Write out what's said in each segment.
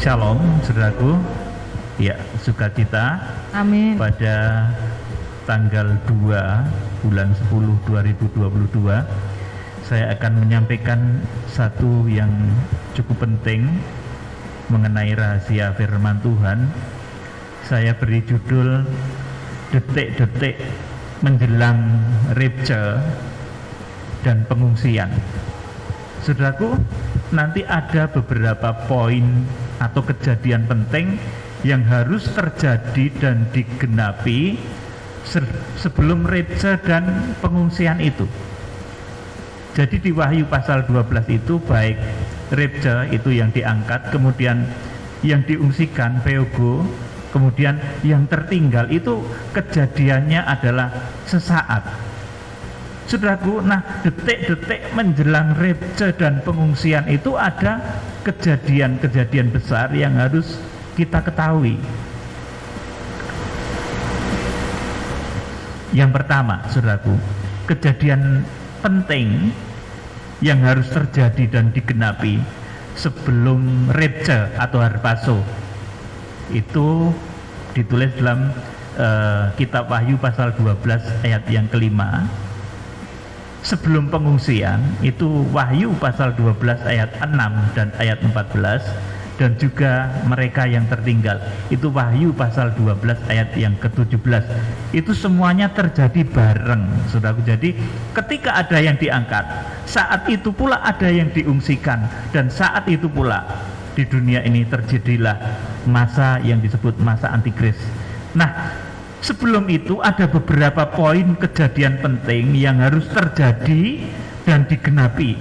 Shalom, saudaraku. Ya, sukacita. Amin. Pada tanggal 2 bulan 10 2022 saya akan menyampaikan satu yang cukup penting mengenai rahasia firman Tuhan. Saya beri judul detik-detik menjelang rapture dan pengungsian. Saudaraku, nanti ada beberapa poin atau kejadian penting yang harus terjadi dan digenapi sebelum rapture dan pengungsian itu. Jadi di Wahyu pasal 12 itu baik rapture itu yang diangkat, kemudian yang diungsikan Beogo, kemudian yang tertinggal itu kejadiannya adalah sesaat. Saudaraku, nah detik-detik menjelang rapture dan pengungsian itu ada kejadian-kejadian besar yang harus kita ketahui. Yang pertama, saudaraku, kejadian penting yang harus terjadi dan digenapi sebelum rapture atau harpazo itu ditulis dalam kitab Wahyu pasal 12 ayat yang kelima. Sebelum pengungsian itu Wahyu pasal 12 ayat 6 dan ayat 14, dan juga mereka yang tertinggal itu Wahyu pasal 12 ayat yang ke-17. Itu semuanya terjadi bareng, saudaraku. Jadi ketika ada yang diangkat, saat itu pula ada yang diungsikan, dan saat itu pula di dunia ini terjadilah masa yang disebut masa antikris. Nah, sebelum itu ada beberapa poin kejadian penting yang harus terjadi dan digenapi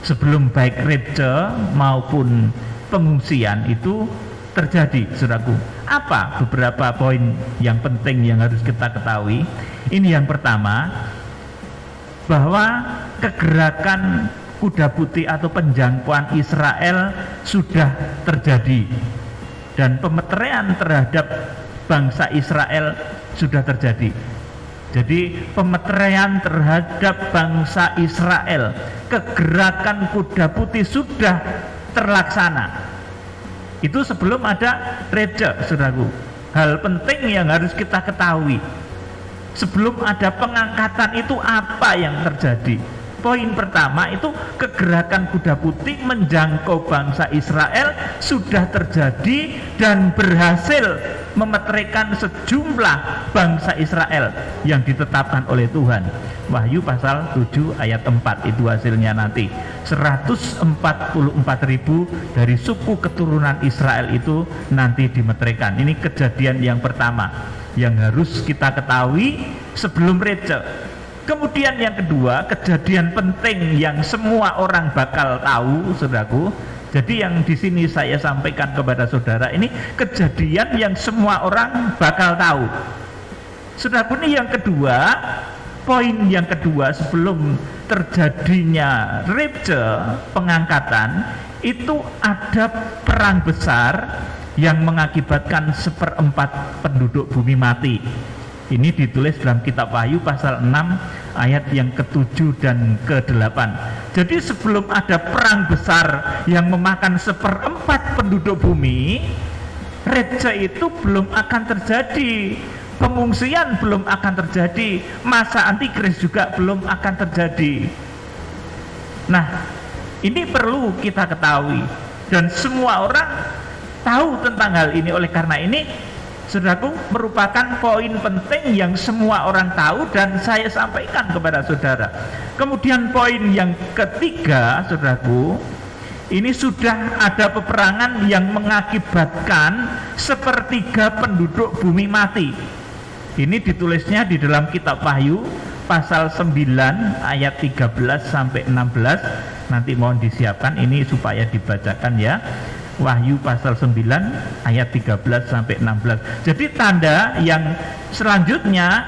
sebelum baik rapture maupun pengungsian itu terjadi, saudaraku. Apa beberapa poin yang penting yang harus kita ketahui? Ini yang pertama, bahwa kegerakan kuda putih atau penjangkauan Israel sudah terjadi, dan pemeteraian terhadap bangsa Israel sudah terjadi. Jadi pemeteraian terhadap bangsa Israel, kegerakan kuda putih sudah terlaksana. Itu sebelum ada rapture, saudaraku. Hal penting yang harus kita ketahui. Sebelum ada pengangkatan itu apa yang terjadi? Poin pertama itu kegerakan kuda putih menjangkau bangsa Israel sudah terjadi dan berhasil memeteraikan sejumlah bangsa Israel yang ditetapkan oleh Tuhan. Wahyu pasal 7 ayat 4 itu hasilnya nanti 144.000 dari suku keturunan Israel itu nanti dimeteraikan. Ini kejadian yang pertama yang harus kita ketahui sebelum rapture. Kemudian yang kedua, kejadian penting yang semua orang bakal tahu, saudaraku. Jadi yang di sini saya sampaikan kepada saudara ini kejadian yang semua orang bakal tahu. Saudaraku, ini yang kedua, poin yang kedua sebelum terjadinya rapture, pengangkatan, itu ada perang besar yang mengakibatkan 1/4 penduduk bumi mati. Ini ditulis dalam kitab Wahyu pasal 6 ayat yang ke-7 dan ke-8. Jadi sebelum ada perang besar yang memakan 1/4 penduduk bumi, rapture itu belum akan terjadi, pengungsian belum akan terjadi, masa antikris juga belum akan terjadi. Nah, ini perlu kita ketahui dan semua orang tahu tentang hal ini. Oleh karena ini, saudaraku, merupakan poin penting yang semua orang tahu dan saya sampaikan kepada saudara. Kemudian poin yang ketiga, saudaraku, ini sudah ada peperangan yang mengakibatkan 1/3 penduduk bumi mati. Ini ditulisnya di dalam kitab Wahyu pasal 9 ayat 13 sampai 16. Nanti mohon disiapkan ini supaya dibacakan ya. Wahyu pasal 9 ayat 13 sampai 16. Jadi tanda yang selanjutnya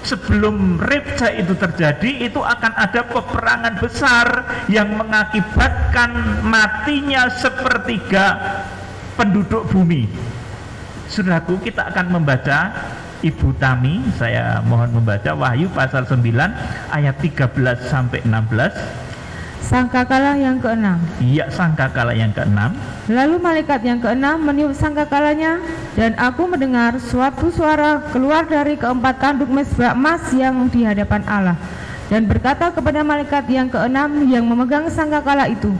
sebelum rapture itu terjadi, itu akan ada peperangan besar yang mengakibatkan matinya 1/3 penduduk bumi. Saudaraku, kita akan membaca, Ibu Tami, saya mohon membaca Wahyu pasal 9 ayat 13 sampai 16. Sangkakala yang keenam. Iya, sangkakala yang keenam. Lalu malaikat yang keenam meniup sangkakalanya, dan aku mendengar suatu suara keluar dari keempat tanduk mezbah emas yang di hadapan Allah, dan berkata kepada malaikat yang keenam yang memegang sangkakala itu,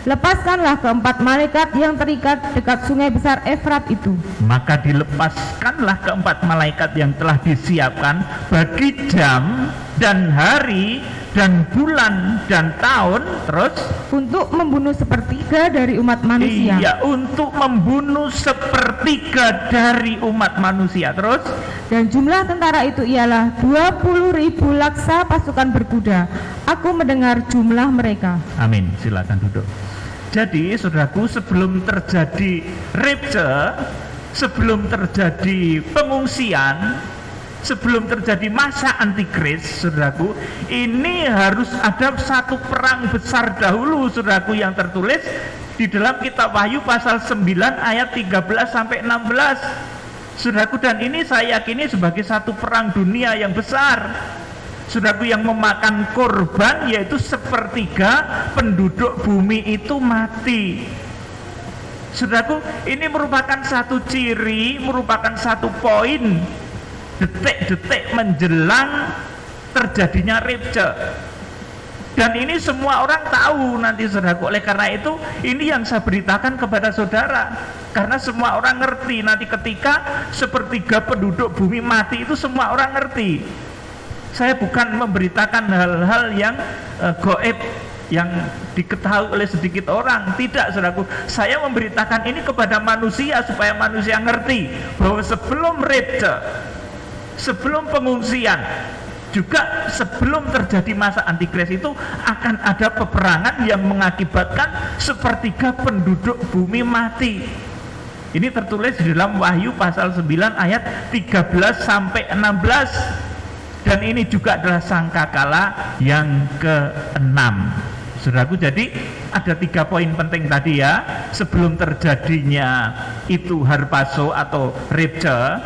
lepaskanlah keempat malaikat yang terikat dekat sungai besar Efrat itu. Maka dilepaskanlah keempat malaikat yang telah disiapkan bagi jam dan hari dan bulan dan tahun, terus untuk membunuh sepertiga dari umat manusia. Iya, untuk membunuh sepertiga dari umat manusia, terus. Dan jumlah tentara itu ialah 20.000 laksa pasukan berkuda. Aku mendengar jumlah mereka. Amin, silakan duduk. Jadi saudaraku, sebelum terjadi rapture, sebelum terjadi pengungsian, sebelum terjadi masa antikris, saudaraku, ini harus ada satu perang besar dahulu, saudaraku, yang tertulis di dalam kitab Wahyu pasal 9 ayat 13 sampai 16. Saudaraku, dan ini saya yakini sebagai satu perang dunia yang besar, saudaraku, yang memakan korban, yaitu sepertiga penduduk bumi itu mati. Saudaraku, ini merupakan satu ciri, merupakan satu poin detik-detik menjelang terjadinya rapture. Dan ini semua orang tahu nanti, saudaraku. Oleh karena itu, ini yang saya beritakan kepada saudara, karena semua orang ngerti nanti ketika sepertiga penduduk bumi mati, itu semua orang ngerti. Saya bukan memberitakan hal-hal yang goib, yang diketahui oleh sedikit orang. Tidak, saudaraku. Saya memberitakan ini kepada manusia supaya manusia ngerti bahwa sebelum rapture, sebelum pengungsian, juga sebelum terjadi masa antikris itu akan ada peperangan yang mengakibatkan sepertiga penduduk bumi mati. Ini tertulis di dalam Wahyu pasal 9 ayat 13 sampai 16. Dan ini juga adalah sangkakala yang ke-6. Saudaraku, jadi ada 3 poin penting tadi ya. Sebelum terjadinya itu harpazo atau rapture.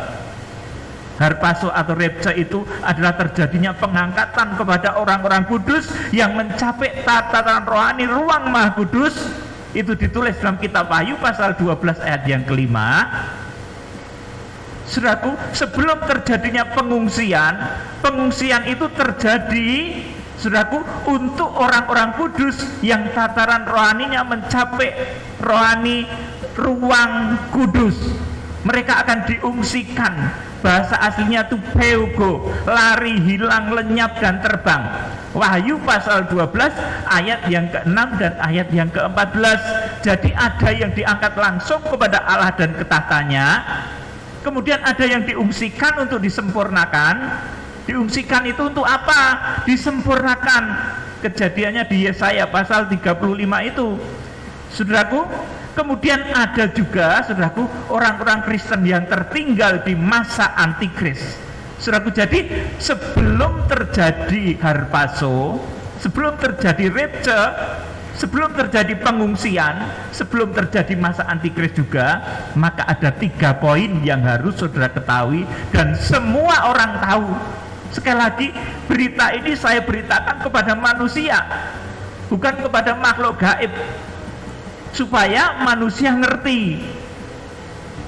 Harpazo atau rapture itu adalah terjadinya pengangkatan kepada orang-orang kudus yang mencapai tataran rohani ruang maha kudus. Itu ditulis dalam kitab Wahyu pasal 12 ayat yang ke-5. Saudaraku, sebelum terjadinya pengungsian itu terjadi, saudaraku, untuk orang-orang kudus yang tataran rohaninya mencapai rohani ruang kudus. Mereka akan diungsikan. Bahasa aslinya itu peugo, lari, hilang, lenyap, dan terbang. Wahyu pasal 12 ayat yang ke-6 dan ayat yang ke-14. Jadi ada yang diangkat langsung kepada Allah dan ke tahtanya. Kemudian ada yang diungsikan untuk disempurnakan. Diungsikan itu untuk apa? Disempurnakan. Kejadiannya di Yesaya pasal 35 itu, saudaraku. Kemudian ada juga, saudaraku, orang-orang Kristen yang tertinggal di masa antikris. Saudaraku, jadi sebelum terjadi harpazo, sebelum terjadi rapture, sebelum terjadi pengungsian, sebelum terjadi masa antikris juga, maka ada 3 poin yang harus saudara ketahui dan semua orang tahu. Sekali lagi, berita ini saya beritakan kepada manusia, bukan kepada makhluk gaib, supaya manusia ngerti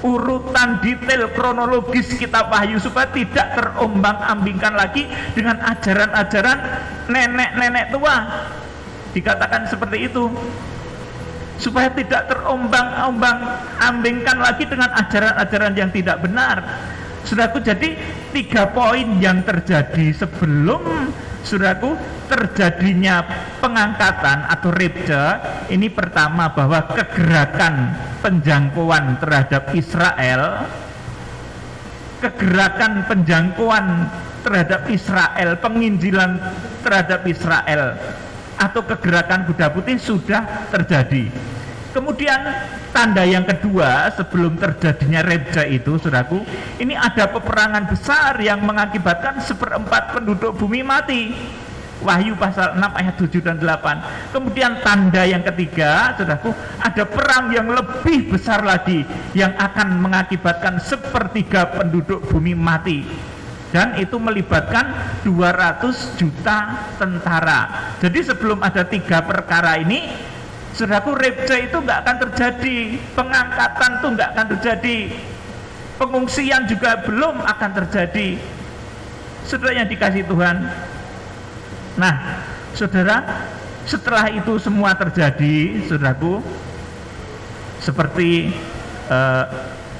urutan detail kronologis kitab Wahyu, supaya tidak terombang-ambingkan lagi dengan ajaran-ajaran nenek-nenek tua. Dikatakan seperti itu, supaya tidak terombang-ambingkan lagi dengan ajaran-ajaran yang tidak benar. Saudaraku, jadi 3 poin yang terjadi sebelum, saudaraku, terjadinya pengangkatan atau rapture. Ini pertama, bahwa kegerakan penjangkauan terhadap Israel, kegerakan penjangkauan terhadap Israel, penginjilan terhadap Israel, atau kegerakan kuda putih sudah terjadi. Kemudian tanda yang kedua sebelum terjadinya rapture itu, saudaraku, ini ada peperangan besar yang mengakibatkan 1/4 penduduk bumi mati. Wahyu pasal 6 ayat 7 dan 8. Kemudian tanda yang ketiga, saudaraku, ada perang yang lebih besar lagi yang akan mengakibatkan 1/3 penduduk bumi mati. dan itu melibatkan 200 juta tentara. Jadi sebelum ada 3 perkara ini, saudaraku, rapture itu nggak akan terjadi, pengangkatan itu nggak akan terjadi, pengungsian juga belum akan terjadi. Saudara yang dikasihi Tuhan, nah saudara, setelah itu semua terjadi, saudaraku, seperti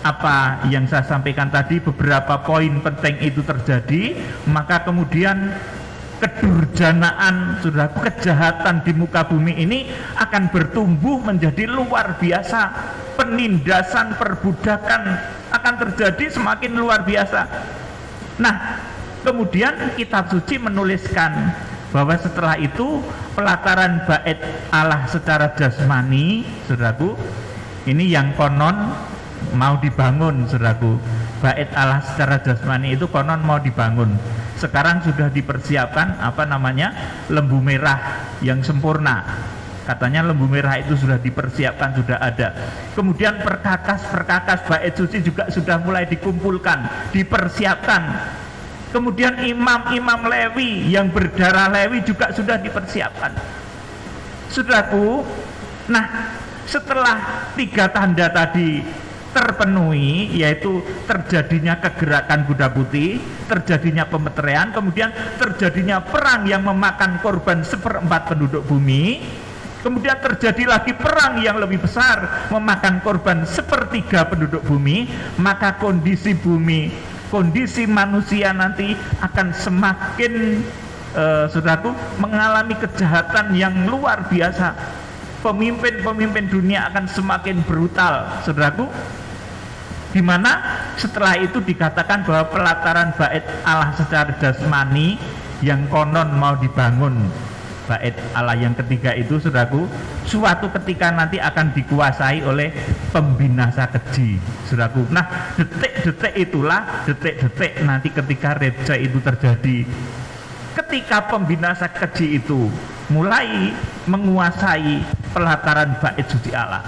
apa yang saya sampaikan tadi, beberapa poin penting itu terjadi, maka kemudian kedurjanaan, saudaraku, kejahatan di muka bumi ini akan bertumbuh menjadi luar biasa. Penindasan, perbudakan akan terjadi semakin luar biasa. Nah, kemudian kitab suci menuliskan bahwa setelah itu pelataran bait Allah secara jasmani, saudaraku, ini yang konon mau dibangun, saudaraku. Bait Allah secara jasmani itu konon mau dibangun. Sekarang sudah dipersiapkan lembu merah yang sempurna. Katanya lembu merah itu sudah dipersiapkan, sudah ada. Kemudian perkakas bait suci juga sudah mulai dikumpulkan, dipersiapkan. Kemudian imam-imam Lewi yang berdarah Lewi juga sudah dipersiapkan. Saudaraku, nah setelah 3 tanda tadi terpenuhi, yaitu terjadinya kegerakan Buddha Putih, terjadinya pemeteraian, kemudian terjadinya perang yang memakan korban 1/4 penduduk bumi, kemudian terjadi lagi perang yang lebih besar memakan korban 1/3 penduduk bumi, maka kondisi bumi, kondisi manusia nanti akan semakin saudaraku, mengalami kejahatan yang luar biasa. Pemimpin-pemimpin dunia akan semakin brutal, saudaraku, di mana setelah itu dikatakan bahwa pelataran bait Allah secara jasmani yang konon mau dibangun, bait Allah yang ketiga itu, saudaraku, suatu ketika nanti akan dikuasai oleh pembinasa keji, saudaraku. Nah, detik-detik itulah detik-detik nanti ketika rapture itu terjadi, ketika pembinasa keji itu mulai menguasai pelataran bait suci Allah,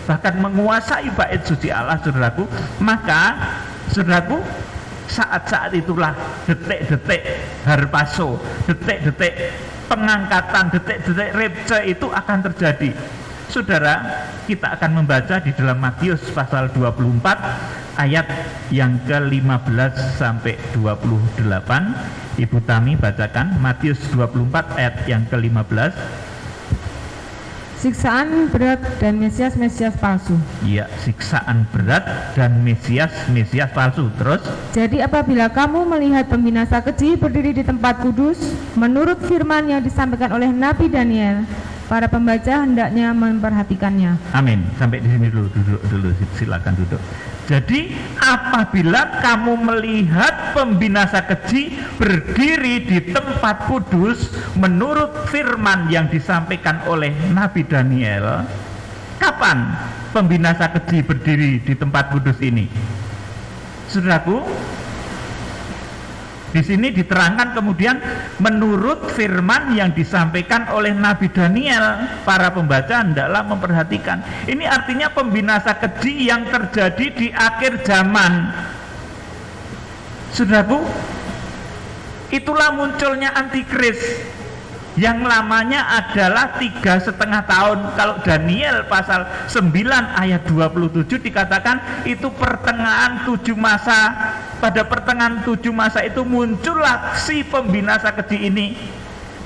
bahkan menguasai bait suci Allah, saudaraku, maka saudaraku, saat-saat itulah detik-detik harpaso, detik-detik pengangkatan, detik-detik rapture itu akan terjadi. Saudara, kita akan membaca di dalam Matius pasal 24 ayat yang ke-15 sampai 28. Ibu Tami bacakan Matius 24 ayat yang ke-15. Siksaan berat dan Mesias-Mesias palsu. Iya, siksaan berat dan Mesias-Mesias palsu. Terus, jadi apabila kamu melihat pembinasa keji berdiri di tempat kudus, menurut firman yang disampaikan oleh Nabi Daniel, para pembaca hendaknya memperhatikannya. Amin. Sampai di sini dulu, duduk dulu, silakan duduk. Jadi apabila kamu melihat pembinasa keji berdiri di tempat kudus menurut firman yang disampaikan oleh Nabi Daniel, kapan pembinasa keji berdiri di tempat kudus ini? Saudaraku, di sini diterangkan kemudian menurut firman yang disampaikan oleh Nabi Daniel, para pembaca hendaklah memperhatikan. Ini artinya pembinasa keji yang terjadi di akhir zaman. Saudaraku, itulah munculnya antikris yang lamanya adalah 3,5 tahun. Kalau Daniel pasal 9 ayat 27 dikatakan itu pertengahan 7 masa. Pada pertengahan 7 masa itu muncullah si pembinasa keji ini.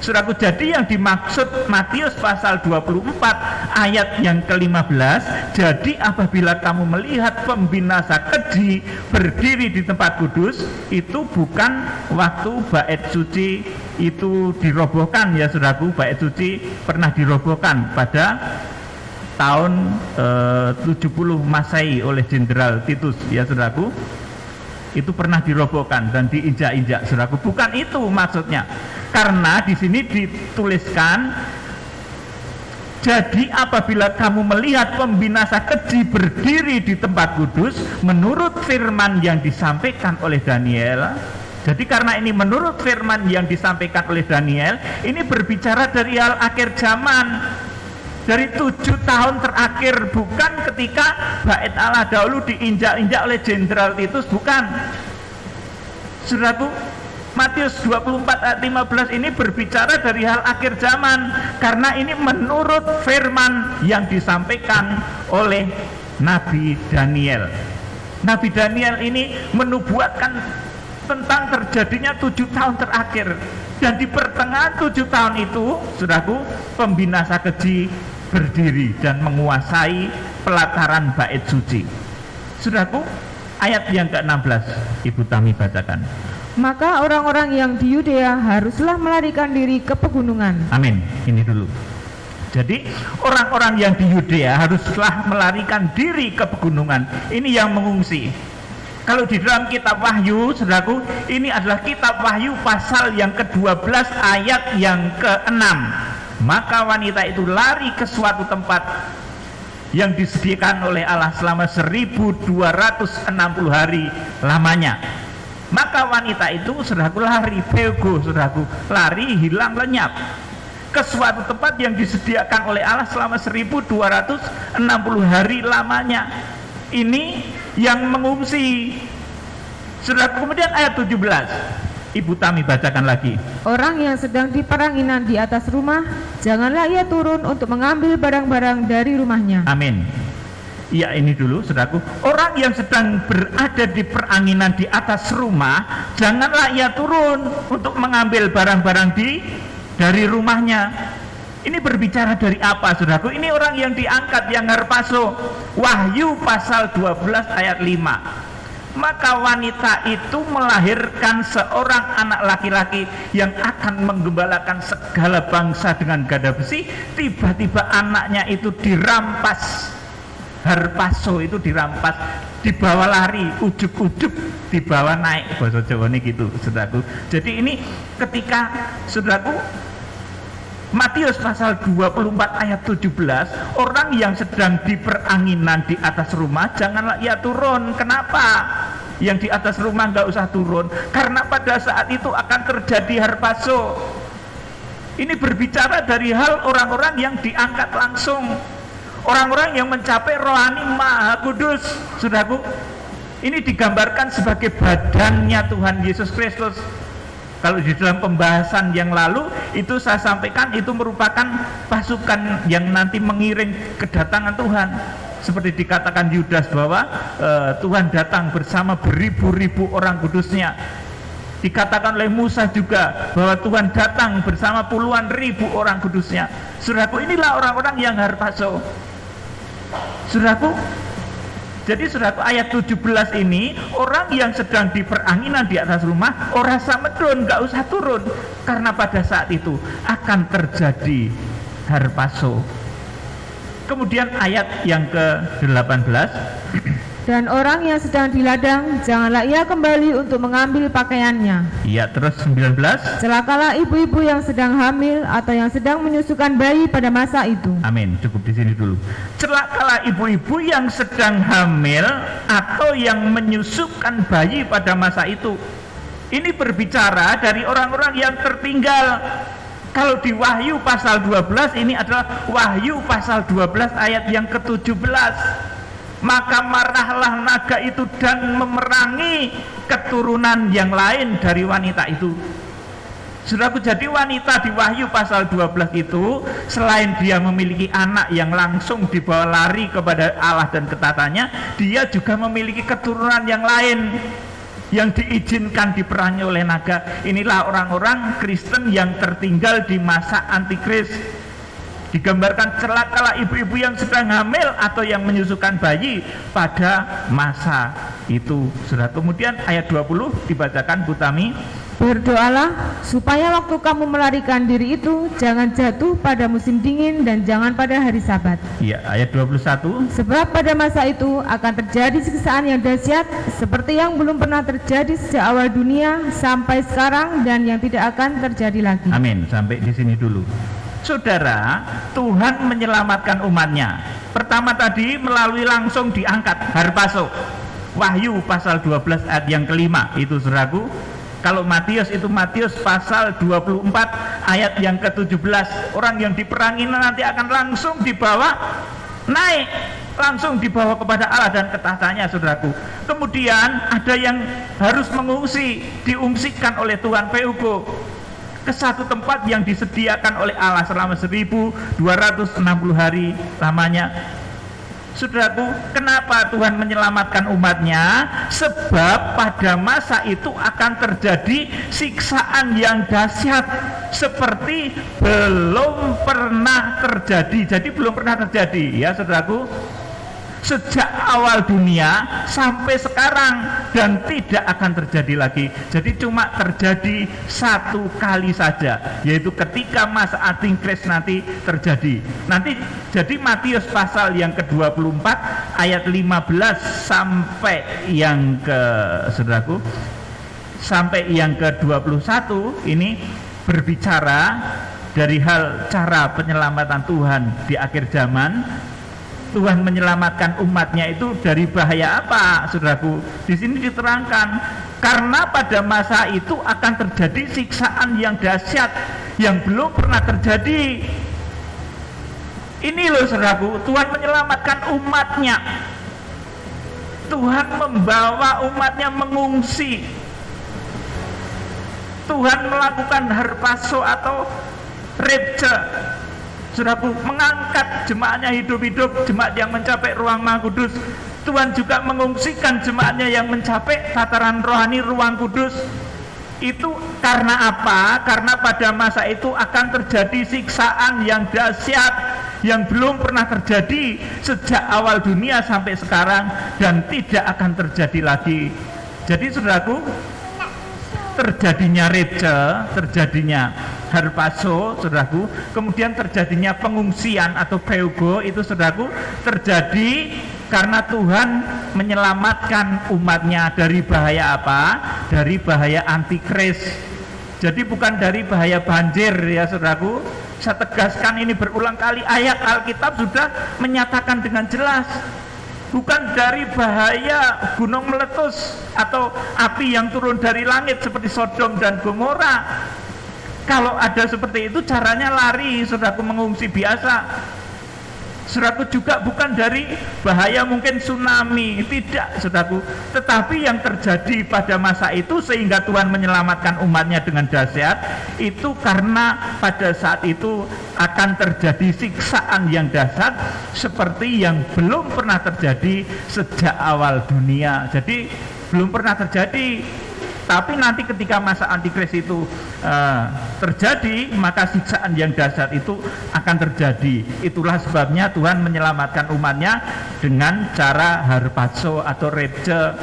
Saudaraku, jadi yang dimaksud Matius pasal 24 ayat yang ke-15, jadi apabila kamu melihat pembinasa keji berdiri di tempat kudus, itu bukan waktu bait suci itu dirobohkan, ya saudaraku. Bait suci pernah dirobohkan pada tahun 70 Masehi oleh Jenderal Titus, ya saudaraku. Itu pernah dirobohkan dan diinjak-injak, saudaraku. Bukan itu maksudnya. Karena di sini dituliskan, jadi apabila kamu melihat pembinasa keji berdiri di tempat kudus menurut firman yang disampaikan oleh Daniel. Jadi karena ini menurut firman yang disampaikan oleh Daniel, ini berbicara dari hal akhir zaman, dari 7 tahun terakhir, bukan ketika bait Allah dahulu diinjak-injak oleh Jenderal Titus, bukan. Saudaraku, Matius 24 ayat 15 ini berbicara dari hal akhir zaman, karena ini menurut firman yang disampaikan oleh Nabi Daniel. Nabi Daniel ini menubuatkan tentang terjadinya 7 tahun terakhir, dan di pertengahan 7 tahun itu, saudaraku, pembinasa keji berdiri dan menguasai pelataran bait suci. Saudaraku, ayat yang ke-16 Ibu Tami bacakan. Maka orang-orang yang di Yudea haruslah melarikan diri ke pegunungan. Amin. Ini dulu. Jadi orang-orang yang di Yudea haruslah melarikan diri ke pegunungan. Ini yang mengungsi. Kalau di dalam kitab Wahyu, saudaraku, ini adalah kitab Wahyu pasal yang ke-12 ayat yang ke-6. Maka wanita itu lari ke suatu tempat yang disediakan oleh Allah selama 1260 hari lamanya. Maka wanita itu, saudaraku, lari, pego, saudaraku, lari, hilang, lenyap ke suatu tempat yang disediakan oleh Allah selama 1260 hari lamanya. Ini yang mengungsi. Saudaraku, kemudian ayat 17 Ibu Tami bacakan lagi. Orang yang sedang di peranginan di atas rumah, janganlah ia turun untuk mengambil barang-barang dari rumahnya. Amin. Ya, ini dulu, saudaraku. Orang yang sedang berada di peranginan di atas rumah, janganlah ia turun untuk mengambil barang-barang dari rumahnya. Ini berbicara dari apa, saudaraku? Ini orang yang diangkat, yang harpaso. Wahyu pasal 12 ayat 5. Maka wanita itu melahirkan seorang anak laki-laki yang akan menggembalakan segala bangsa dengan gada besi. Tiba-tiba anaknya itu dirampas. Harpaso itu dirampas, dibawa lari, ujuk-ujuk dibawa naik, bahasa Jawa ini gitu, saudaraku. Jadi ini ketika, saudaraku, Matius pasal 24 ayat 17, orang yang sedang di peranginan di atas rumah, janganlah ia turun. Kenapa? Yang di atas rumah nggak usah turun, karena pada saat itu akan terjadi harpaso. Ini berbicara dari hal orang-orang yang diangkat langsung, orang-orang yang mencapai rohani Maha Kudus, saudaraku. Ini digambarkan sebagai badannya Tuhan Yesus Kristus. Kalau di dalam pembahasan yang lalu itu saya sampaikan, itu merupakan pasukan yang nanti mengiring kedatangan Tuhan. Seperti dikatakan Yudas bahwa Tuhan datang bersama beribu-ribu orang kudusnya. Dikatakan oleh Musa juga bahwa Tuhan datang bersama puluhan ribu orang kudusnya. Saudaraku, inilah orang-orang yang harpaso. Saudaraku, jadi saudaraku, ayat 17 ini, orang yang sedang di peranginan di atas rumah, ora samedun, gak usah turun, karena pada saat itu akan terjadi harpaso. Kemudian ayat yang ke-18, dan orang yang sedang di ladang, janganlah ia kembali untuk mengambil pakaiannya. Ya, terus 19. Celakalah ibu-ibu yang sedang hamil atau yang sedang menyusukan bayi pada masa itu. Amin. Cukup di sini dulu. Celakalah ibu-ibu yang sedang hamil atau yang menyusukan bayi pada masa itu. Ini berbicara dari orang-orang yang tertinggal. Kalau di Wahyu pasal 12, ini adalah Wahyu pasal 12 ayat yang ke-17. Maka marahlah naga itu dan memerangi keturunan yang lain dari wanita itu. Saudaraku, jadi wanita di Wahyu pasal 12 itu, selain dia memiliki anak yang langsung dibawa lari kepada Allah dan ketatannya, dia juga memiliki keturunan yang lain yang diizinkan diperangi oleh naga. Inilah orang-orang Kristen yang tertinggal di masa antikris. Digambarkan celakalah ibu-ibu yang sedang hamil atau yang menyusukan bayi pada masa itu. Sudah. Kemudian ayat 20 dibacakan Bu Tami. Berdoalah supaya waktu kamu melarikan diri itu jangan jatuh pada musim dingin dan jangan pada hari Sabat. Iya, ayat 21. Sebab pada masa itu akan terjadi siksaan yang dahsyat seperti yang belum pernah terjadi sejak awal dunia sampai sekarang dan yang tidak akan terjadi lagi. Amin. Sampai di sini dulu. Saudara, Tuhan menyelamatkan umatnya. Pertama tadi melalui langsung diangkat harpaso. Wahyu pasal 12 ayat yang kelima itu, saudaraku. Kalau Matius itu Matius pasal 24 ayat yang ke-17. Orang yang diperangi nanti akan langsung dibawa naik langsung dibawa kepada Allah dan ke tahtanya, saudaraku. Kemudian ada yang harus mengungsi, diungsikan oleh Tuhan Peugo ke satu tempat yang disediakan oleh Allah selama 1260 hari lamanya. Saudaraku, kenapa Tuhan menyelamatkan umatnya? Sebab pada masa itu akan terjadi siksaan yang dahsyat seperti belum pernah terjadi. Jadi belum pernah terjadi, ya saudaraku, sejak awal dunia sampai sekarang, dan tidak akan terjadi lagi. Jadi cuma terjadi satu kali saja, yaitu ketika masa Antikris nanti terjadi. Nanti jadi Matius pasal yang ke-24 ayat 15 sampai yang ke saudaraku sampai yang ke-21 ini berbicara dari hal cara penyelamatan Tuhan di akhir zaman. Tuhan menyelamatkan umatnya itu dari bahaya apa, saudaraku? Di sini diterangkan, karena pada masa itu akan terjadi siksaan yang dahsyat yang belum pernah terjadi. Ini loh, saudaraku, Tuhan menyelamatkan umatnya. Tuhan membawa umatnya mengungsi. Tuhan melakukan harpazo atau rapture. Saudaraku, mengangkat jemaatnya hidup-hidup, jemaat yang mencapai ruang Maha Kudus. Tuhan juga mengungsikan jemaatnya yang mencapai tataran rohani ruang kudus. Itu karena apa? Karena pada masa itu akan terjadi siksaan yang dahsyat yang belum pernah terjadi sejak awal dunia sampai sekarang, dan tidak akan terjadi lagi. Jadi saudaraku, terjadinya rapture, terjadinya harpazo, saudaraku, kemudian terjadinya pengungsian atau Peugo, itu saudaraku terjadi karena Tuhan menyelamatkan umatnya dari bahaya apa? Dari bahaya Antikris. Jadi bukan dari bahaya banjir, ya saudaraku. Saya tegaskan ini berulang kali, ayat Alkitab sudah menyatakan dengan jelas. Bukan dari bahaya gunung meletus atau api yang turun dari langit seperti Sodom dan Gomora. Kalau ada seperti itu, caranya lari, saudaraku, mengungsi biasa. Saudaraku, juga bukan dari bahaya mungkin tsunami, tidak, saudaraku. Tetapi yang terjadi pada masa itu sehingga Tuhan menyelamatkan umatnya dengan dahsyat, itu karena pada saat itu akan terjadi siksaan yang dahsyat seperti yang belum pernah terjadi sejak awal dunia. Jadi belum pernah terjadi. Tapi nanti ketika masa Antikris itu terjadi, maka siksaan yang dahsyat itu akan terjadi. Itulah sebabnya Tuhan menyelamatkan umatnya dengan cara harpazo atau rapture.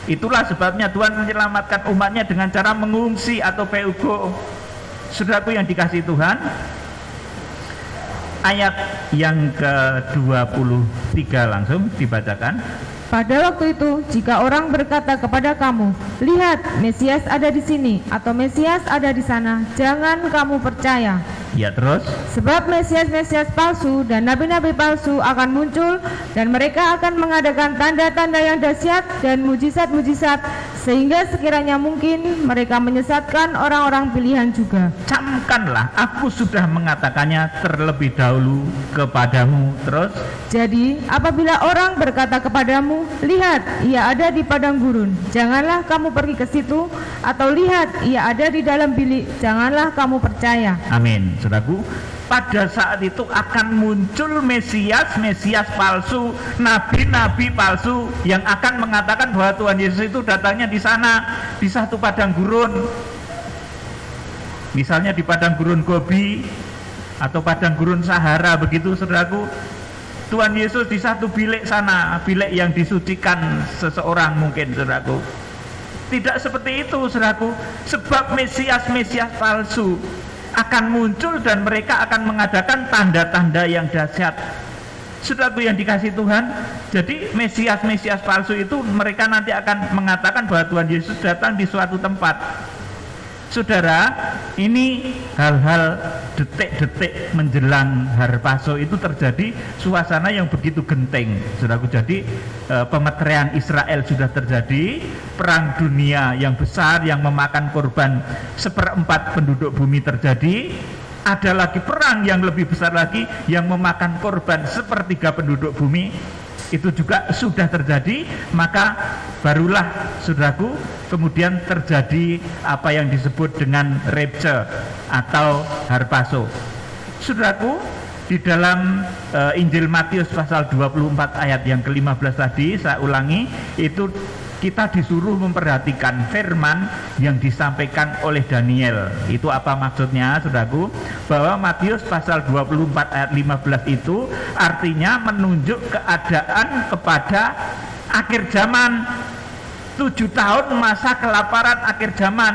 Itulah sebabnya Tuhan menyelamatkan umatnya dengan cara mengungsi atau Peugo. Saudaraku yang dikasihi Tuhan, ayat yang ke-23 langsung dibacakan. Pada waktu itu, jika orang berkata kepada kamu, lihat, Mesias ada di sini, atau Mesias ada di sana, jangan kamu percaya. Ya, terus? Sebab Mesias-Mesias palsu dan nabi-nabi palsu akan muncul, dan mereka akan mengadakan tanda-tanda yang dahsyat dan mujizat-mujizat, sehingga sekiranya mungkin mereka menyesatkan orang-orang pilihan juga. Camkanlah, aku sudah mengatakannya terlebih dahulu kepadamu. Terus? Jadi, apabila orang berkata kepadamu, lihat, ia ada di padang gurun, janganlah kamu pergi ke situ, atau lihat, ia ada di dalam bilik, janganlah kamu percaya. Amin, saudaraku. Pada saat itu akan muncul Mesias palsu, nabi-nabi palsu yang akan mengatakan bahwa Tuhan Yesus itu datangnya di sana, di satu padang gurun. Misalnya di padang gurun Gobi atau padang gurun Sahara, begitu, saudaraku. Tuhan Yesus di satu bilik sana, bilik yang disucikan seseorang mungkin, saudaraku. Tidak seperti itu, saudaraku. Sebab Mesias palsu akan muncul dan mereka akan mengadakan tanda-tanda yang dahsyat. Saudaraku yang dikasihi Tuhan, jadi Mesias palsu itu mereka nanti akan mengatakan bahwa Tuhan Yesus datang di suatu tempat. Saudara, ini hal-hal detik-detik menjelang harpazo itu terjadi suasana yang begitu genting, saudaraku. Jadi pemeterian Israel sudah terjadi, perang dunia yang besar yang memakan korban 1/4 penduduk bumi terjadi, ada lagi perang yang lebih besar lagi yang memakan korban sepertiga penduduk bumi, itu juga sudah terjadi. Maka barulah saudaraku kemudian terjadi apa yang disebut dengan rapture atau harpazo. Saudaraku, di dalam Injil Matius pasal 24 ayat yang ke-15 tadi, saya ulangi, itu kita disuruh memperhatikan firman yang disampaikan oleh Daniel. Itu apa maksudnya, saudaraku? Bahwa Matius pasal 24 ayat 15 itu artinya menunjuk keadaan kepada akhir zaman. 7 tahun masa kelaparan akhir zaman,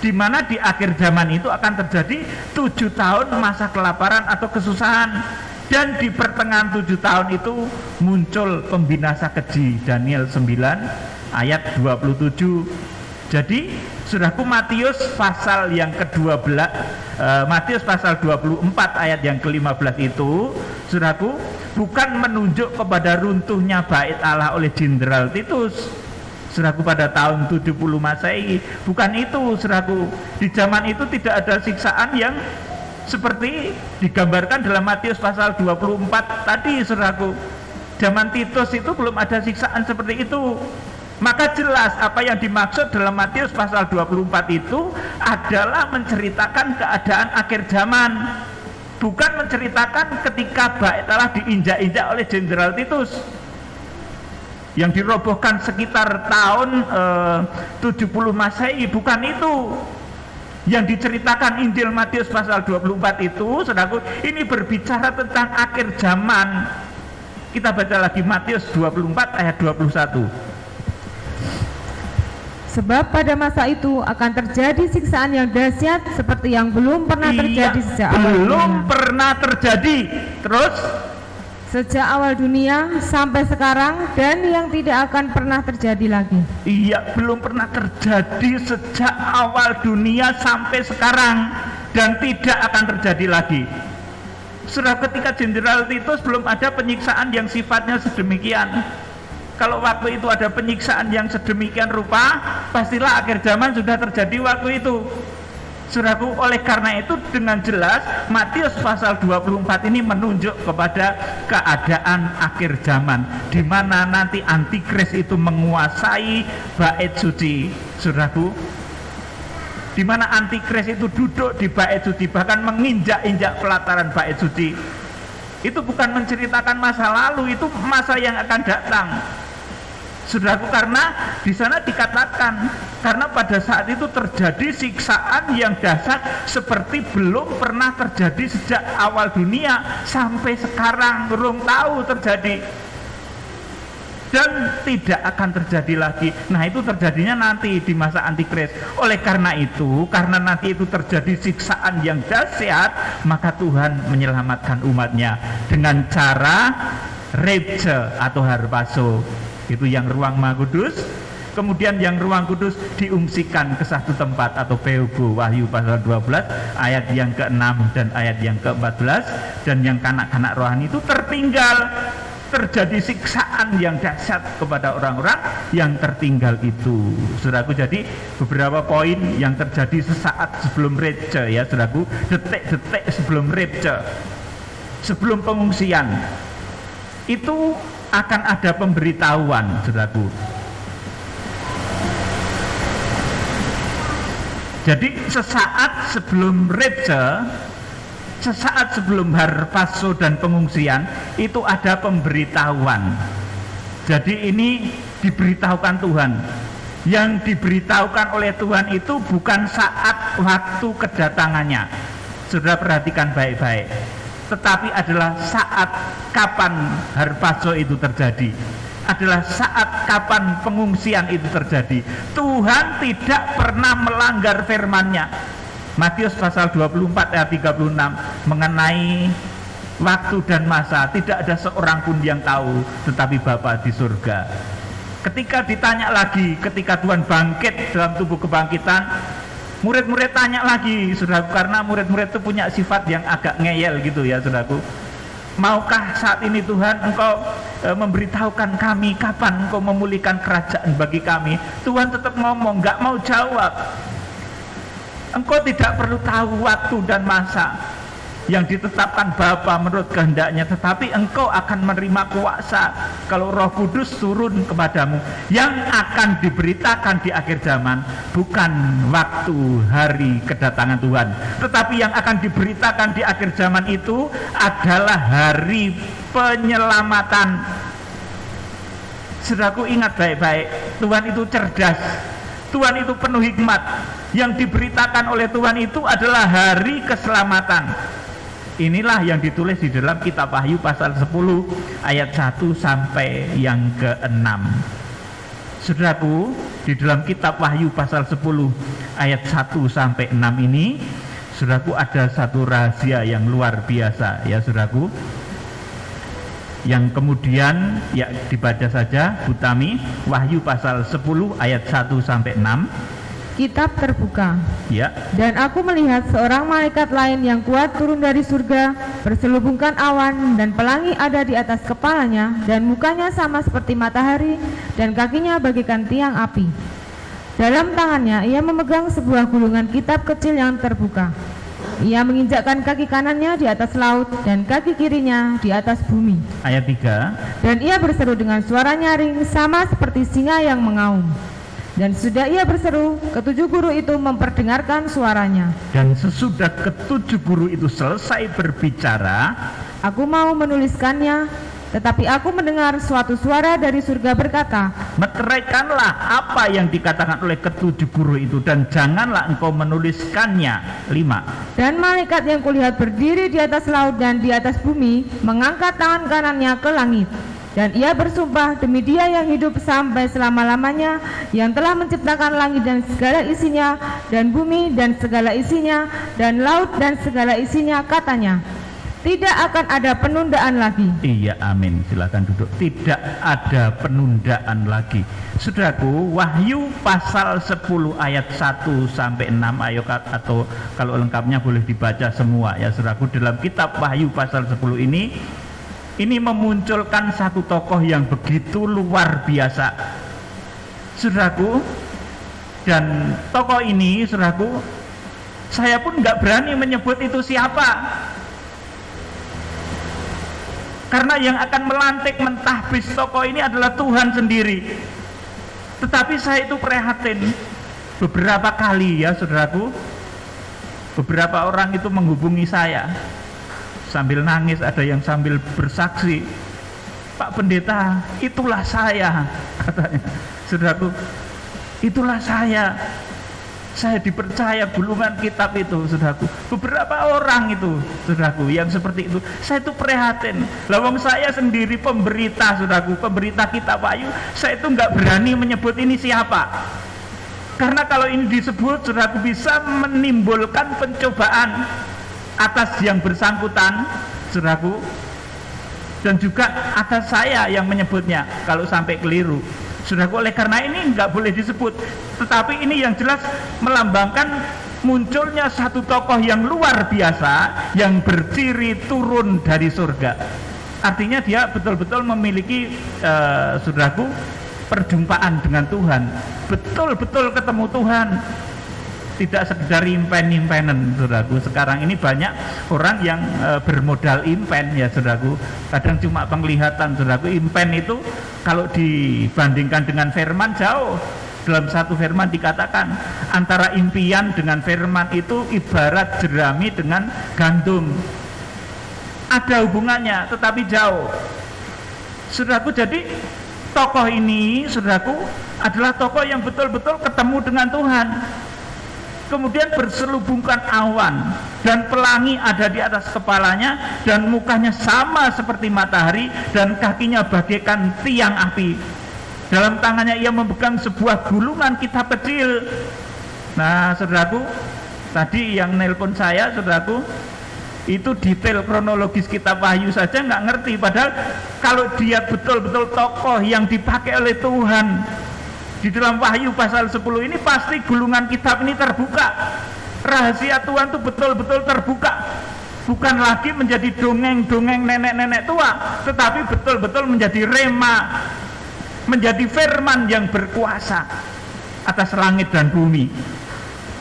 di mana di akhir zaman itu akan terjadi 7 tahun masa kelaparan atau kesusahan. Dan di pertengahan 7 tahun itu muncul pembinasa keji, Daniel 9 ayat 27. Jadi saudaraku, Matius pasal yang ke-12, Matius pasal 24 ayat yang ke-15 itu, saudaraku, bukan menunjuk kepada runtuhnya bait Allah oleh Jenderal Titus, saudaraku, pada tahun 70 Masehi. Bukan itu, saudaraku. Di zaman itu tidak ada siksaan yang seperti digambarkan dalam Matius pasal 24 tadi, saudaraku. Zaman Titus itu belum ada siksaan seperti itu. Maka jelas apa yang dimaksud dalam Matius pasal 24 itu adalah menceritakan keadaan akhir zaman, bukan menceritakan ketika bait Allah diinjak-injak oleh Jenderal Titus yang dirobohkan sekitar tahun 70 Masehi. Bukan itu yang diceritakan Injil Matius pasal 24 itu, saudaraku. Ini berbicara tentang akhir zaman. Kita baca lagi Matius 24 ayat 21. Sebab pada masa itu akan terjadi siksaan yang dahsyat seperti yang belum pernah terjadi sejak awal dunia. Belum pernah terjadi. Terus sejak awal dunia sampai sekarang, dan yang tidak akan pernah terjadi lagi. Iya, belum pernah terjadi sejak awal dunia sampai sekarang, dan tidak akan terjadi lagi. Sudah ketika Jenderal Titus belum ada penyiksaan yang sifatnya sedemikian. Kalau waktu itu ada penyiksaan yang sedemikian rupa, pastilah akhir zaman sudah terjadi waktu itu. Saudaraku, oleh karena itu dengan jelas Matius pasal 24 ini menunjuk kepada keadaan akhir zaman, di mana nanti antikris itu menguasai bait suci. Saudaraku, di mana antikris itu duduk di bait suci, bahkan menginjak-injak pelataran bait suci. Itu bukan menceritakan masa lalu, itu masa yang akan datang. Saudaraku, karena di sana dikatakan, karena pada saat itu terjadi siksaan yang dahsyat seperti belum pernah terjadi sejak awal dunia sampai sekarang, belum tahu terjadi dan tidak akan terjadi lagi. Nah, itu terjadinya nanti di masa antikris. Oleh karena itu, karena nanti itu terjadi siksaan yang dahsyat, maka Tuhan menyelamatkan umatnya dengan cara rapture atau harpazo. Itu yang ruang Maha Kudus. Kemudian yang ruang kudus diungsikan ke satu tempat atau peugo, Wahyu pasal 12 ayat yang ke-6 dan ayat yang ke-14. Dan yang kanak-kanak rohani itu tertinggal. Terjadi siksaan yang dahsyat kepada orang-orang yang tertinggal itu. Saudaraku, jadi beberapa poin yang terjadi sesaat sebelum rapture, ya saudaraku, detik-detik sebelum rapture, sebelum pengungsian, itu akan ada pemberitahuan, saudaraku. Jadi sesaat sebelum rapture, sesaat sebelum harpazo dan pengungsian, itu ada pemberitahuan. Jadi ini diberitahukan Tuhan. Yang diberitahukan oleh Tuhan itu bukan saat waktu kedatangannya, saudara perhatikan baik-baik, tetapi adalah saat kapan harpazo itu terjadi, adalah saat kapan pengungsian itu terjadi. Tuhan tidak pernah melanggar firman-Nya. Matius pasal 24 ayat 36 mengenai waktu dan masa tidak ada seorang pun yang tahu, tetapi Bapa di surga. Ketika ditanya lagi, ketika Tuhan bangkit dalam tubuh kebangkitan, murid-murid tanya lagi, saudaraku, karena murid-murid itu punya sifat yang agak ngeyel gitu ya, saudaraku. Maukah saat ini Tuhan Engkau memberitahukan kami kapan Engkau memulihkan kerajaan bagi kami? Tuhan tetap ngomong, nggak mau jawab. Engkau tidak perlu tahu waktu dan masa. yang ditetapkan Bapa menurut kehendaknya, tetapi engkau akan menerima kuasa kalau Roh Kudus turun kepadamu. Yang akan diberitakan di akhir zaman bukan waktu hari kedatangan Tuhan, tetapi yang akan diberitakan di akhir zaman itu adalah hari penyelamatan. Saudaraku, ingat baik-baik, Tuhan itu cerdas, Tuhan itu penuh hikmat. Yang diberitakan oleh Tuhan itu adalah hari keselamatan. Inilah yang ditulis di dalam kitab Wahyu pasal 10 ayat 1 sampai yang ke-6. Saudaraku, di dalam kitab Wahyu pasal 10 ayat 1 sampai 6 ini, saudaraku, ada satu rahasia yang luar biasa ya saudaraku, yang kemudian ya dibaca saja Bu Tami, Wahyu pasal 10 ayat 1 sampai 6. Kitab terbuka. Ya. Dan aku melihat seorang malaikat lain yang kuat turun dari surga, berselubungkan awan, dan pelangi ada di atas kepalanya, dan mukanya sama seperti matahari, dan kakinya bagaikan tiang api. Dalam tangannya ia memegang sebuah gulungan kitab kecil yang terbuka. Ia menginjakkan kaki kanannya di atas laut dan kaki kirinya di atas bumi. Ayat 3. Dan ia berseru dengan suara nyaring sama seperti singa yang mengaum. Dan sudah ia berseru, ketujuh guru itu memperdengarkan suaranya. Dan sesudah ketujuh guru itu selesai berbicara, aku mau menuliskannya, tetapi aku mendengar suatu suara dari surga berkata, meteraikanlah apa yang dikatakan oleh ketujuh guru itu, dan janganlah engkau menuliskannya. 5. Dan malaikat yang kulihat berdiri di atas laut dan di atas bumi, mengangkat tangan kanannya ke langit. Dan ia bersumpah demi Dia yang hidup sampai selama-lamanya, yang telah menciptakan langit dan segala isinya, dan bumi dan segala isinya, dan laut dan segala isinya, katanya, tidak akan ada penundaan lagi. Iya, amin. Silakan duduk. Tidak ada penundaan lagi. Saudaraku, Wahyu pasal 10 ayat 1 sampai 6, ayo, atau kalau lengkapnya boleh dibaca semua ya saudaraku. Dalam kitab Wahyu pasal 10 ini memunculkan satu tokoh yang begitu luar biasa, saudaraku. Dan tokoh ini, saudaraku, saya pun nggak berani menyebut itu siapa, karena yang akan melantik mentahbis tokoh ini adalah Tuhan sendiri. Tetapi saya itu prihatin beberapa kali ya saudaraku, beberapa orang itu menghubungi saya sambil nangis, ada yang sambil bersaksi, Pak Pendeta, itulah saya, katanya. Saudaraku, itulah saya dipercaya gulungan kitab itu, saudaraku. Beberapa orang itu, saudaraku, yang seperti itu, saya itu prihatin. Lawang saya sendiri pemberita, saudaraku, pemberita kitab Wahyu, saya itu nggak berani menyebut ini siapa, karena kalau ini disebut, saudaraku, bisa menimbulkan pencobaan atas yang bersangkutan, saudaraku, dan juga atas saya yang menyebutnya kalau sampai keliru, saudaraku. Oleh karena ini nggak boleh disebut, tetapi ini yang jelas melambangkan munculnya satu tokoh yang luar biasa yang berciri turun dari surga. Artinya dia betul-betul memiliki saudaraku, perjumpaan dengan Tuhan, betul-betul ketemu Tuhan, tidak sekedar impen-impenan, saudaraku. Sekarang ini banyak orang yang bermodal impen ya saudaraku, kadang cuma penglihatan, saudaraku. Impen itu kalau dibandingkan dengan firman jauh. Dalam satu firman dikatakan antara impian dengan firman itu ibarat jerami dengan gandum, ada hubungannya tetapi jauh, saudaraku. Jadi tokoh ini, saudaraku, adalah tokoh yang betul-betul ketemu dengan Tuhan. Kemudian berselubungkan awan, dan pelangi ada di atas kepalanya, dan mukanya sama seperti matahari, dan kakinya bagaikan tiang api. Dalam tangannya ia memegang sebuah gulungan kitab kecil. Nah saudaraku, tadi yang nelpon saya, saudaraku, itu detail kronologis kitab Wahyu saja nggak ngerti, padahal kalau dia betul-betul tokoh yang dipakai oleh Tuhan di dalam Wahyu pasal 10 ini, pasti gulungan kitab ini terbuka. Rahasia Tuhan itu betul-betul terbuka, bukan lagi menjadi dongeng-dongeng nenek-nenek tua, tetapi betul-betul menjadi rema, menjadi firman yang berkuasa atas langit dan bumi.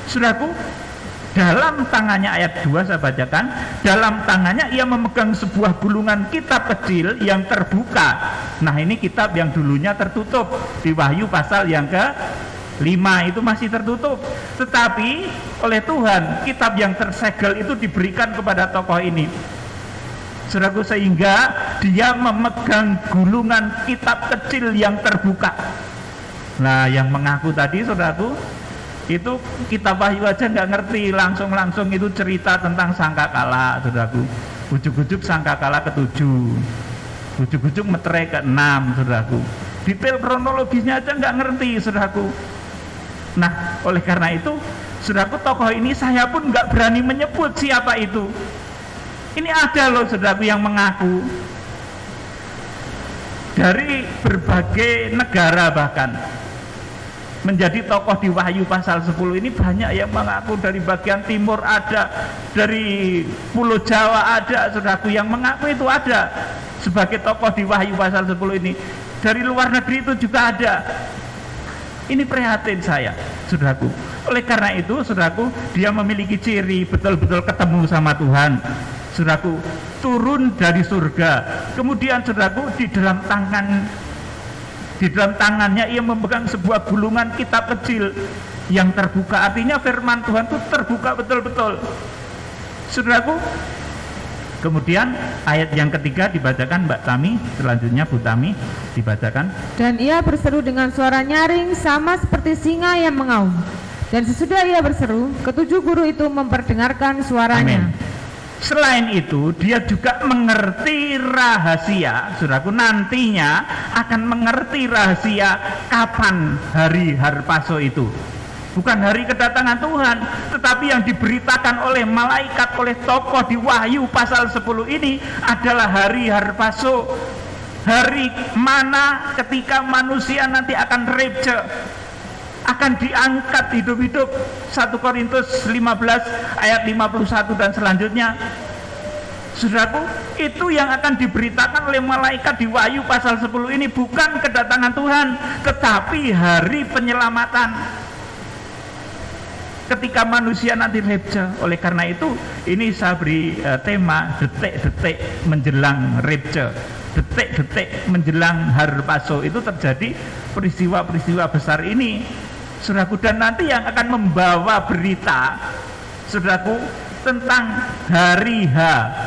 Saudaraku, Dalam tangannya, ayat 2 saya bacakan, dalam tangannya ia memegang sebuah gulungan kitab kecil yang terbuka. Nah, ini kitab yang dulunya tertutup. Di Wahyu pasal yang ke-5 itu masih tertutup. Tetapi oleh Tuhan, kitab yang tersegel itu diberikan kepada tokoh ini, saudaraku, sehingga dia memegang gulungan kitab kecil yang terbuka. Nah, yang mengaku tadi, saudaraku, itu kitab Wahyu aja nggak ngerti, langsung itu cerita tentang sangkakala, saudaraku. Ujuk-ujuk sangkakala ke-7, ujuk-ujuk meterai ke-6, saudaraku. Detail kronologisnya aja nggak ngerti, saudaraku. Nah, oleh karena itu, saudaraku, tokoh ini saya pun nggak berani menyebut siapa itu. Ini ada loh, saudaraku, yang mengaku dari berbagai negara, bahkan menjadi tokoh di Wahyu pasal 10 ini banyak yang mengaku. Dari bagian timur ada, dari Pulau Jawa ada, saudaraku, yang mengaku itu ada sebagai tokoh di Wahyu pasal 10 ini. Dari luar negeri itu juga ada. Ini prihatin saya, saudaraku. Oleh karena itu, saudaraku, dia memiliki ciri betul-betul ketemu sama Tuhan, saudaraku, turun dari surga. Kemudian, saudaraku, di dalam tangannya ia memegang sebuah gulungan kitab kecil yang terbuka. Artinya firman Tuhan itu terbuka betul-betul, saudaraku. Kemudian ayat yang ketiga dibacakan Mbak Tami, selanjutnya Bu Tami dibacakan. Dan ia berseru dengan suara nyaring sama seperti singa yang mengaum. Dan sesudah ia berseru, ketujuh guru itu memperdengarkan suaranya. Amin. Selain itu, dia juga mengerti rahasia, saudaraku, nantinya akan mengerti rahasia kapan hari Harpaso itu. Bukan hari kedatangan Tuhan, tetapi yang diberitakan oleh malaikat, oleh tokoh di Wahyu pasal 10 ini adalah hari Harpaso. Hari mana ketika manusia nanti akan rapture, akan diangkat hidup-hidup. 1 Korintus 15 ayat 51 dan selanjutnya, saudaraku, itu yang akan diberitakan oleh malaikat di Wahyu pasal 10 ini. Bukan kedatangan Tuhan, tetapi hari penyelamatan ketika manusia nanti rapture. Oleh karena itu, ini saya beri tema detik-detik menjelang rapture, detik-detik menjelang Harpaso. Itu terjadi peristiwa-peristiwa besar ini, saudaraku. Dan nanti yang akan membawa berita, saudaraku, tentang hari H,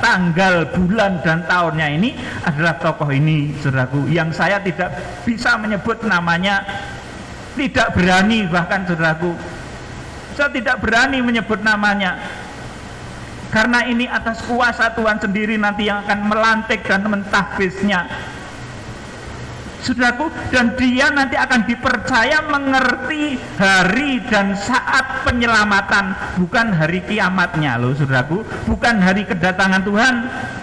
tanggal, bulan, dan tahunnya ini adalah tokoh ini, saudaraku, yang saya tidak bisa menyebut namanya, tidak berani bahkan, saudaraku, saya tidak berani menyebut namanya, karena ini atas kuasa Tuhan sendiri nanti yang akan melantik dan mentahbisnya, saudaraku. Dan dia nanti akan dipercaya mengerti hari dan saat penyelamatan, bukan hari kiamatnya loh, saudaraku, bukan hari kedatangan Tuhan.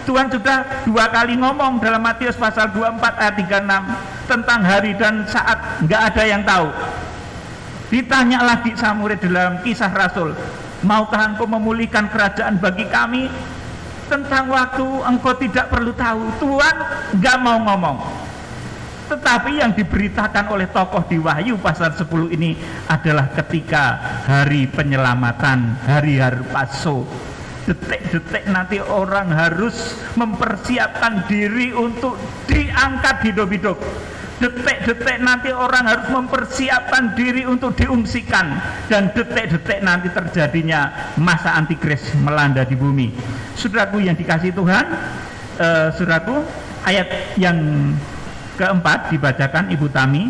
Tuhan sudah 2 kali ngomong dalam Matius pasal 24 ayat 36 tentang hari dan saat, nggak ada yang tahu. Ditanya lagi sama murid dalam Kisah Rasul, maukah engkau memulihkan kerajaan bagi kami? Tentang waktu engkau tidak perlu tahu. Tuhan nggak mau ngomong. Tetapi yang diberitakan oleh tokoh di Wahyu pasal 10 ini adalah ketika hari penyelamatan, hari Harpaso. Detik-detik nanti orang harus mempersiapkan diri untuk diangkat hidup-hidup. Detik-detik nanti orang harus mempersiapkan diri untuk diungsikan. Dan detik-detik nanti terjadinya masa antikris melanda di bumi. Saudaraku yang dikasihi Tuhan, saudaraku, ayat yang keempat dibacakan Ibu Tami.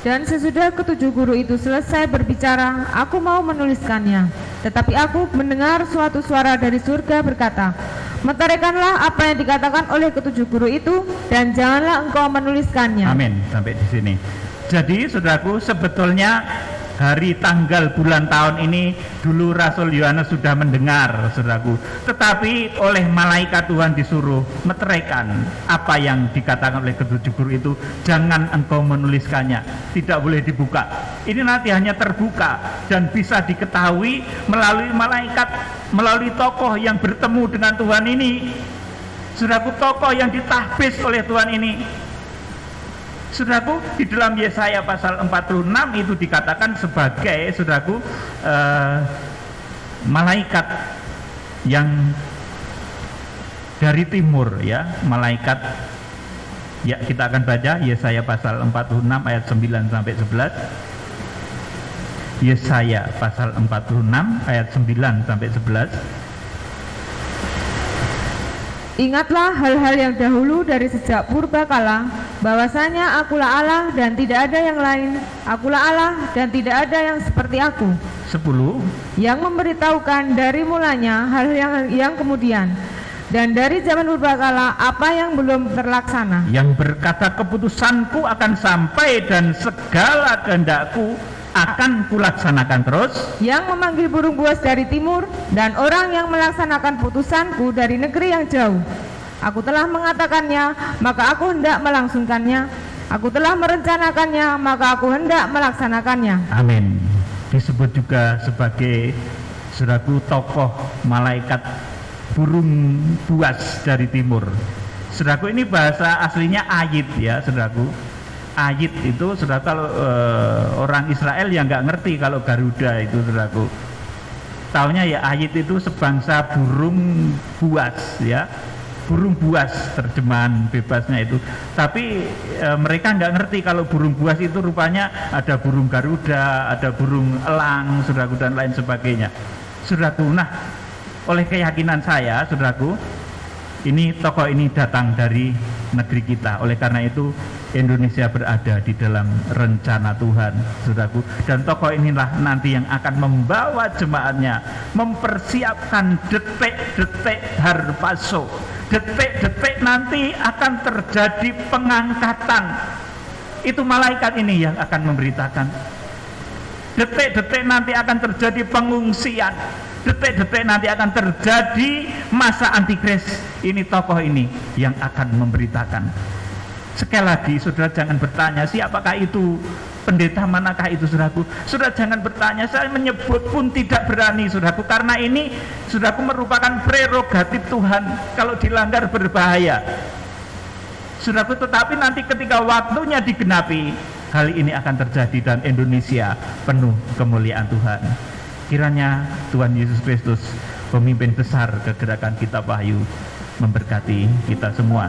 Dan sesudah ketujuh guru itu selesai berbicara, aku mau menuliskannya. Tetapi aku mendengar suatu suara dari surga berkata, meteraikanlah apa yang dikatakan oleh ketujuh guru itu, dan janganlah engkau menuliskannya. Amin. Sampai di sini. Jadi, saudaraku, sebetulnya hari, tanggal, bulan, tahun ini dulu Rasul Yohanes sudah mendengar, saudaraku. Tetapi oleh malaikat Tuhan disuruh meteraikan apa yang dikatakan oleh ketujuh guru itu. Jangan engkau menuliskannya, tidak boleh dibuka. Ini nanti hanya terbuka dan bisa diketahui melalui malaikat, melalui tokoh yang bertemu dengan Tuhan ini, saudaraku, tokoh yang ditahbis oleh Tuhan ini. Saudaraku, di dalam Yesaya pasal 46 itu dikatakan sebagai, saudaraku, malaikat yang dari timur, ya, malaikat, ya, kita akan baca Yesaya pasal 46 ayat 9 sampai 11. Yesaya pasal 46 ayat 9 sampai 11. Ingatlah hal-hal yang dahulu dari sejak purbakala, bahwasanya akulah Allah dan tidak ada yang lain, akulah Allah dan tidak ada yang seperti aku. 10. Yang memberitahukan dari mulanya hal yang kemudian, dan dari zaman purbakala apa yang belum terlaksana. Yang berkata keputusanku akan sampai dan segala kehendakku akan kulaksanakan terus. Yang memanggil burung buas dari timur dan orang yang melaksanakan putusanku dari negeri yang jauh. Aku telah mengatakannya, maka aku hendak melangsungkannya. Aku telah merencanakannya, maka aku hendak melaksanakannya. Amin. Disebut juga sebagai, saudaraku, tokoh malaikat burung buas dari timur. Saudaraku, ini bahasa aslinya ayit, ya saudaraku. Ayit itu, saudara, kalau orang Israel yang nggak ngerti kalau Garuda itu, saudaraku, taunya ya ayit itu sebangsa burung buas, ya, burung buas terjemahan bebasnya itu. Tapi mereka nggak ngerti kalau burung buas itu rupanya ada burung Garuda, ada burung elang, saudaraku, dan lain sebagainya, saudaraku. Nah, oleh keyakinan saya, saudaraku, ini tokoh ini datang dari negeri kita. Oleh karena itu Indonesia berada di dalam rencana Tuhan, saudaraku. Dan tokoh inilah nanti yang akan membawa jemaatnya mempersiapkan detik-detik harpaso. Detik-detik nanti akan terjadi pengangkatan. Itu malaikat ini yang akan memberitakan. Detik-detik nanti akan terjadi pengungsian. Detik-detik nanti akan terjadi masa antikris. Ini tokoh ini yang akan memberitakan. Sekali lagi, saudara, jangan bertanya siapakah itu, pendeta manakah itu, saudaraku. Saudara jangan bertanya, saya menyebut pun tidak berani, saudaraku, karena ini, saudaraku, merupakan prerogatif Tuhan. Kalau dilanggar berbahaya, saudaraku. Tetapi nanti ketika waktunya digenapi, hal ini akan terjadi dan Indonesia penuh kemuliaan Tuhan. Kiranya Tuhan Yesus Kristus, pemimpin besar kegerakan Kitab Wahyu, memberkati kita semua.